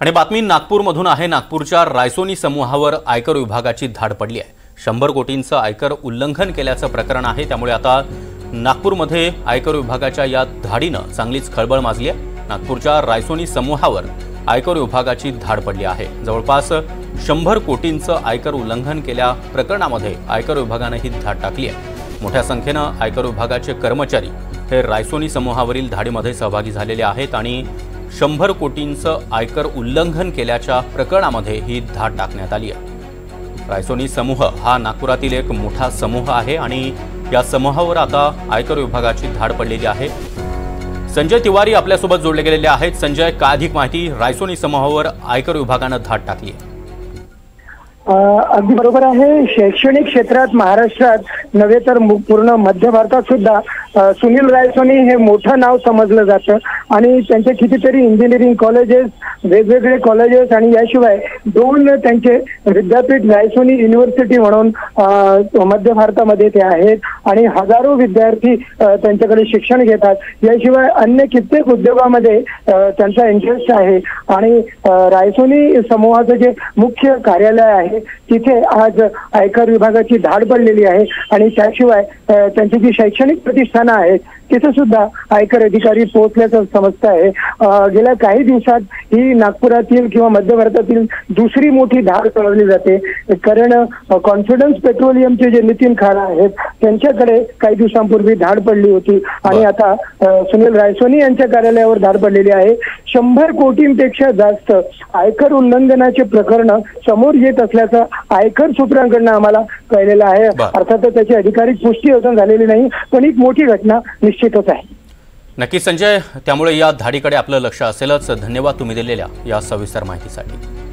आणि बातमी नागपूरमधून आहे। नागपूरच्या रायसोनी समूहावर आयकर विभागाची धाड पडली आहे। 100 कोटींचं आयकर उल्लंघन केल्याचं प्रकरण आहे। त्यामुळे आता नागपूरमध्ये आयकर विभागाच्या या धाडीनं चांगलीच खळबळ माजली आहे। नागपूरच्या रायसोनी समूहावर आयकर विभागाची धाड पडली आहे। जवळपास 100 कोटींचं आयकर उल्लंघन केल्या प्रकरणामध्ये आयकर विभागाने ही धाड टाकली आहे। मोठ्या संख्येनं आयकर विभागाचे कर्मचारी हे रायसोनी समूहावरील धाडीमध्ये सहभागी झालेले आहेत आणि 100 कोटींचं आयकर उल्लंघन केल्याच्या प्रकरणामध्ये ही धाड टाकण्यात आली आहे। रायसोनी समूह हा नागपुरातील एक मोठा समूह आहे आणि या समूहावर आता आयकर विभागाची धाड पडलेली आहे। संजय तिवारी आपल्यासोबत जोडले गेलेले आहेत। संजय, काय अधिक माहिती? रायसोनी समूहावर आयकर विभागाने धाड टाकली आहे। अगदी बरोबर आहे। शैक्षणिक क्षेत्रात महाराष्ट्रात नव्हे तर पूर्ण मध्य भारतात सुद्धा सुनील रायसोनी हे मोठं नाव समजलं जातं आणि त्यांचे कितीतरी इंजिनिअरिंग कॉलेजेस, वेगवेगळे कॉलेजेस आणि याशिवाय 2 त्यांचे विद्यापीठ रायसोनी युनिव्हर्सिटी म्हणून मध्य भारतामध्ये ते आहेत आणि हजारो विद्यार्थी त्यांच्याकडे शिक्षण घेतात। याशिवाय अन्य कित्येक उद्योगामध्ये त्यांचा इंटरेस्ट आहे आणि रायसोनी समूहाचं जे मुख्य कार्यालय आहे तिथे आज आयकर विभागाची धाड पडलेली आहे आणि त्याशिवाय त्यांची जी शैक्षणिक प्रतिष्ठानं आहेत तिथे सुद्धा आयकर अधिकारी पोहोचल्याचं समजतं आहे। गेल्या काही दिवसात ही नागपुरातील किंवा मध्य भारतातील दुसरी मोठी धाड पळवली जाते, कारण कॉन्फिडन्स पेट्रोलियमचे जे नितीन खारा आहेत त्यांच्याकडे काही दिवसांपूर्वी धाड पडली होती आणि आता सुनील रायसोनी यांच्या कार्यालयावर धाड पडलेली आहे। 100 कोटींपेक्षा जास्त आयकर उल्लंघनाचे प्रकरण समोर येत असल्याचं आयकर सूत्रांकडून आम्हाला कळलेलं आहे। अर्थातच त्याची अधिकारिक पुष्टी अजून झालेली नाही, पण एक मोठी घटना निश्चितच आहे। नक्की संजय, त्यामुळे या धाडीकडे आपलं लक्ष असेलच। धन्यवाद तुम्ही दिलेल्या या सविस्तर माहितीसाठी।